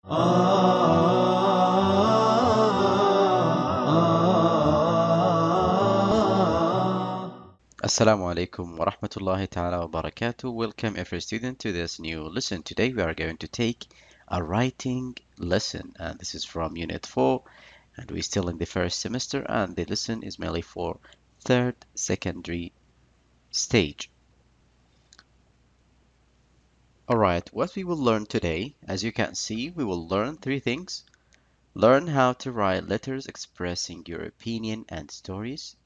Assalamu alaikum wa rahmatullahi ta'ala wa barakatuh. Welcome every student to this new lesson. Today we are going to take a writing lesson, and this is from Unit 4, and we're still in the first semester, and the lesson is mainly for third secondary stage. Alright, what we will learn today, as you can see, we will learn three things. Learn how to write letters expressing your opinion and stories.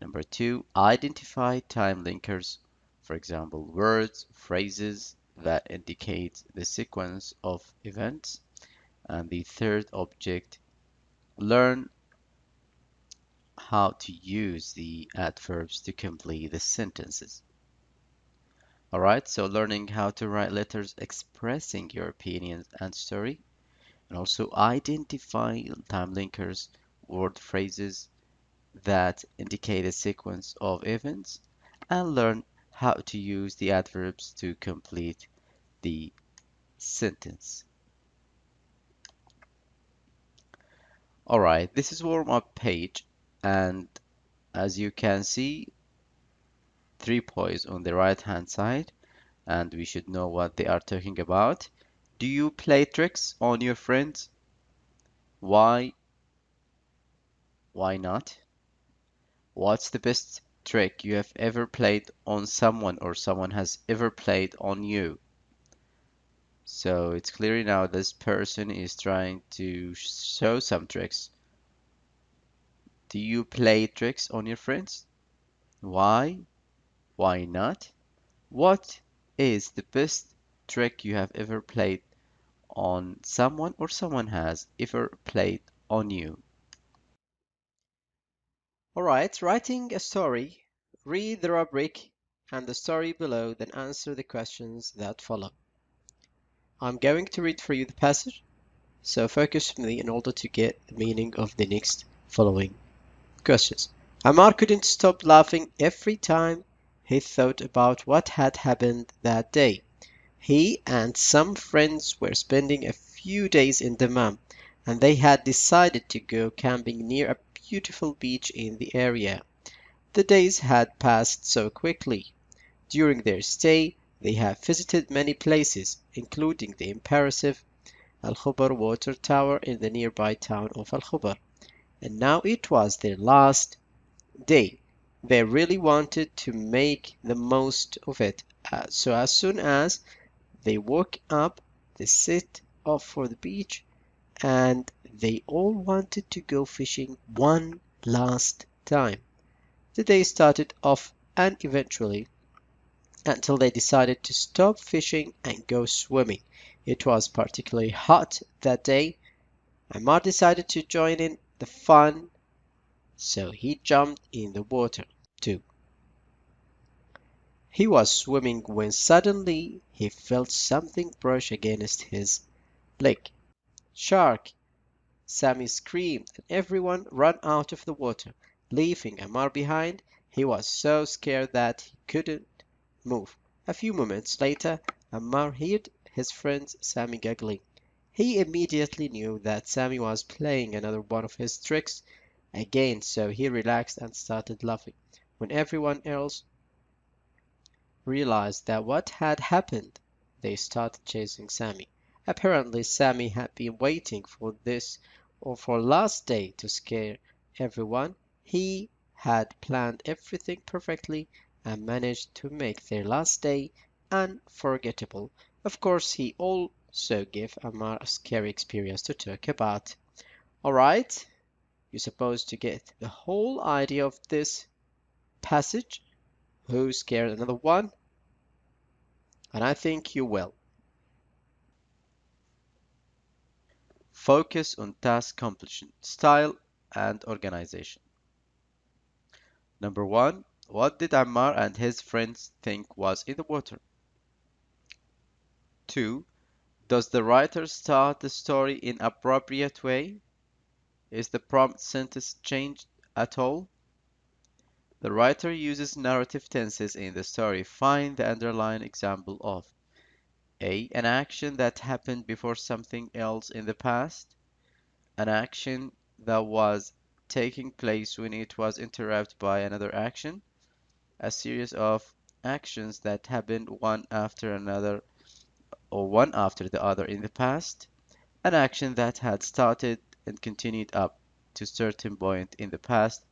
Number 2, identify time linkers, for example, words, phrases that indicate the sequence of events. And the third object, learn how to use the adverbs to complete the sentences. Alright, so learning how to write letters expressing your opinions and story, and also identify time linkers, word phrases that indicate a sequence of events, and learn how to use the adverbs to complete the sentence. Alright, this is warm-up page, and as you can see, 3 boys on the right hand side, and we should know what they are talking about. Do you play tricks on your friends? Why? Why not? What's the best trick you have ever played on someone or someone has ever played on you? So it's clear now this person is trying to show some tricks. Do you play tricks on your friends? Why? Why not? What is the best trick you have ever played on someone or someone has ever played on you? Alright, writing a story. Read the rubric and the story below, then answer the questions that follow. I'm going to read for you the passage, so focus with me in order to get the meaning of the next following questions. Ammar couldn't stop laughing every time he thought about what had happened that day. He and some friends were spending a few days in Dammam, and they had decided to go camping near a beautiful beach in the area. The days had passed so quickly. During their stay, they had visited many places, including the impressive Al-Khubar water tower in the nearby town of Al-Khubar. And now it was their last day. They really wanted to make the most of it. So as soon as they woke up, they set off for the beach, and they all wanted to go fishing one last time. The day started off uneventually until they decided to stop fishing and go swimming. It was particularly hot that day. Ammar decided to join in the fun, so he jumped in the water too. He was swimming when suddenly he felt something brush against his leg. Shark! Sammy screamed, and everyone ran out of the water, leaving Ammar behind. He was so scared that he couldn't move. A few moments later, Ammar heard his friend Sammy giggling. He immediately knew that Sammy was playing another one of his tricks again, so he relaxed and started laughing. When everyone else realized that what had happened, they started chasing Sammy. Apparently, Sammy had been waiting for this or for last day to scare everyone. He had planned everything perfectly and managed to make their last day unforgettable. Of course, he also gave Ammar a scary experience to talk about. Alright, you're supposed to get the whole idea of this passage. Who scared another one? And I think you will. Focus on task completion, style, and organization. Number 1, what did Ammar and his friends think was in the water? 2, does the writer start the story in appropriate way? Is the prompt sentence changed at all? The writer uses narrative tenses in the story. Find the underlying example of. A. An action that happened before something else in the past. An action that was taking place when it was interrupted by another action. A series of actions that happened one after another or one after the other in the past. An action that had started and continued up to a certain point in the past.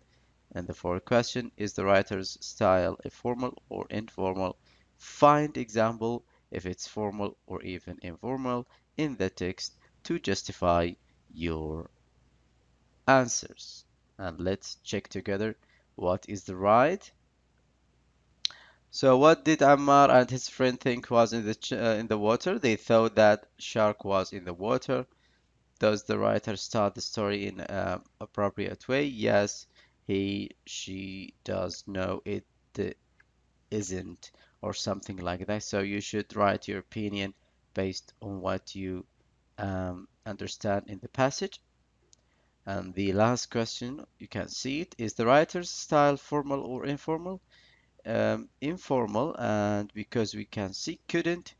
And the fourth question is the writer's style a formal or informal? Find example if it's formal or even informal in the text to justify your answers. And let's check together what is the right. So what did Ammar and his friend think was in the water? They thought that shark was in the water. Does the writer start the story in an appropriate way? Yes, she does know it uh, isn't, or something like that. So you should write your opinion based on what you understand in the passage. And the last question, you can see it, is the writer's style formal or informal? Informal, and because we can see couldn't,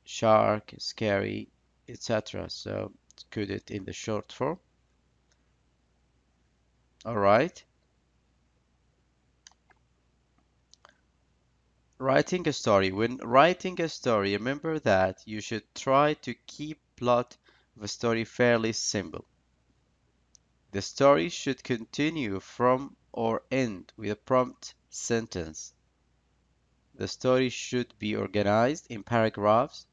shark, scary, etc. So couldn't in the short form. All right. Writing a story. When writing a story, remember that you should try to keep plot of a story fairly simple. The story should continue from or end with a prompt sentence. The story should be organized in paragraphs,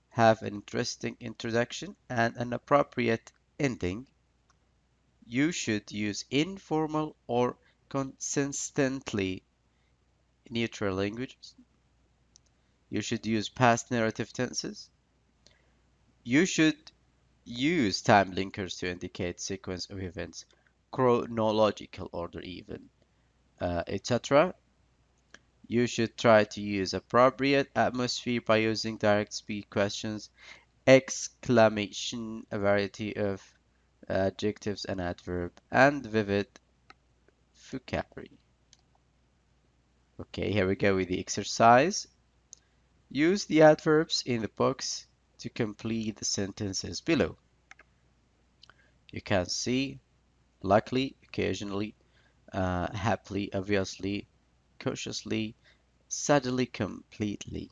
have an interesting introduction and an appropriate ending. You should use informal or consistently neutral languages. You should use past narrative tenses. You should use time linkers to indicate sequence of events, chronological order even, etc. You should try to use appropriate atmosphere by using direct speed questions, exclamation, a variety of adjectives and adverb, and vivid vocabulary. Okay, here we go with the exercise. Use the adverbs in the box to complete the sentences below. You can see luckily, occasionally, happily, obviously, cautiously, suddenly, completely.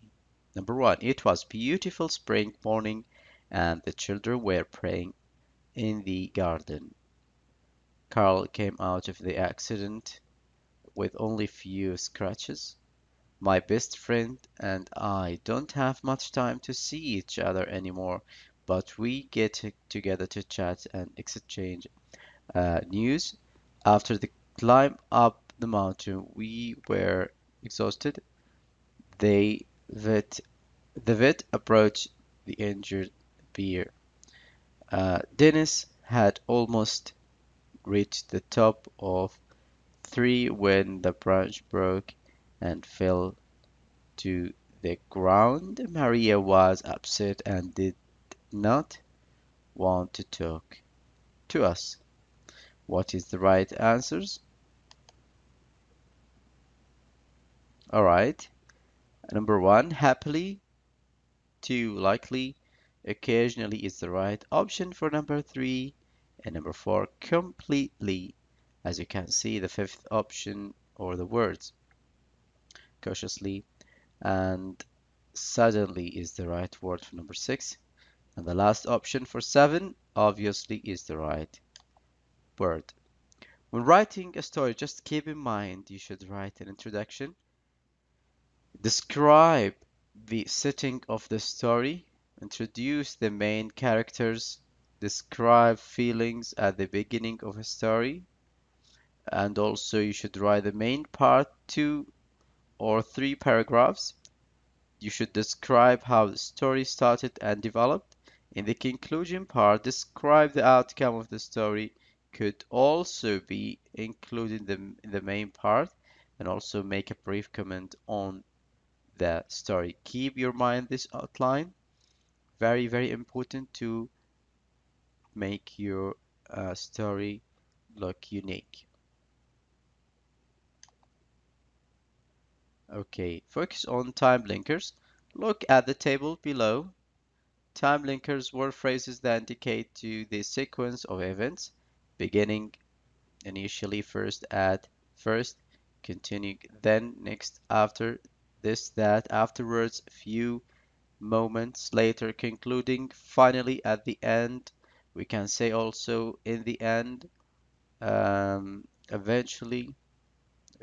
Number one, it was beautiful spring morning and the children were playing in the garden. Carl came out of the accident with only few scratches. My best friend and I don't have much time to see each other anymore, but we get together to chat and exchange news. After the climb up the mountain, we were exhausted. They vet, the vet approached the injured bear. Dennis had almost reached the top of tree when the branch broke and fell to the ground. Maria was upset and did not want to talk to us. What is the right answers? All right. Number one, happily. Two, likely. Occasionally is the right option for number three. And number four, completely. As you can see, the fifth option or the words cautiously and suddenly is the right word for number six. And the last option for seven obviously is the right word. When writing a story, just keep in mind you should write an introduction. Describe the setting of the story. Introduce the main characters. Describe feelings at the beginning of a story. And also you should write the main part, 2 or 3 paragraphs. You should describe how the story started and developed. In the conclusion part, describe the outcome of the story. Could also be included in the main part and also make a brief comment on the story. Keep your mind this outline. Very, very important to make your story look unique. Okay, focus on time blinkers. Look at the table below. Time linkers word phrases that indicate to the sequence of events, beginning, initially, first, at, first, continuing, then, next, after, this, that, afterwards, few, moments later, concluding, finally, at the end. We can say also in the end, eventually,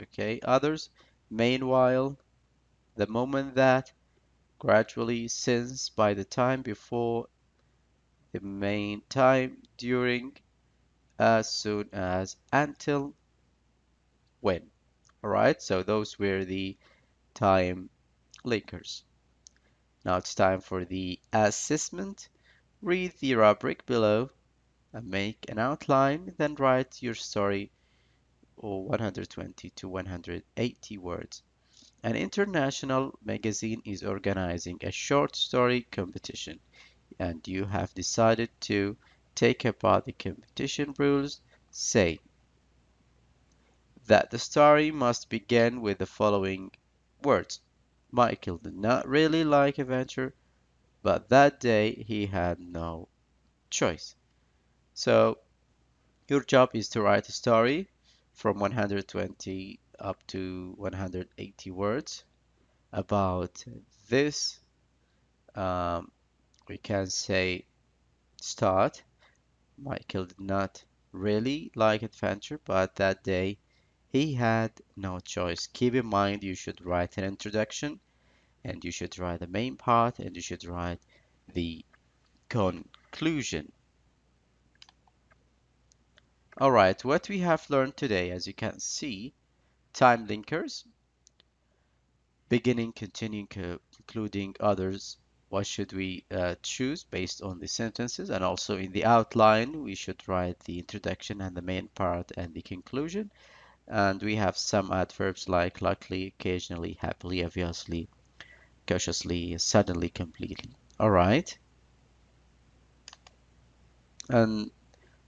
okay, others, meanwhile, the moment that, gradually, since, by the time, before, the main time, during, as soon as, until, when. All right, so those were the time linkers. Now it's time for the assessment. Read the rubric below and make an outline, then write your story or 120 to 180 words. An international magazine is organizing a short story competition, and you have decided to take apart the competition rules. Say that the story must begin with the following words. Michael did not really like adventure, but that day he had no choice. So your job is to write a story from 120 up to 180 words about this. Um, we can say start. Michael did not really like adventure, but that day he had no choice. Keep in mind you should write an introduction, and you should write the main part, and you should write the conclusion. All right, what we have learned today, as you can see, time linkers, beginning, continuing, concluding, others. What should we choose based on the sentences? And also in the outline, we should write the introduction and the main part and the conclusion. And we have some adverbs like luckily, occasionally, happily, obviously, cautiously, suddenly, completely. All right. And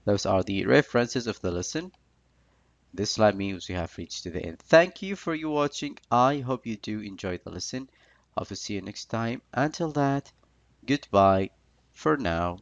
those are the references of the lesson. This slide means we have reached to the end. Thank you for your watching. I hope you do enjoy the lesson. Hope to see you next time. Until that, goodbye for now.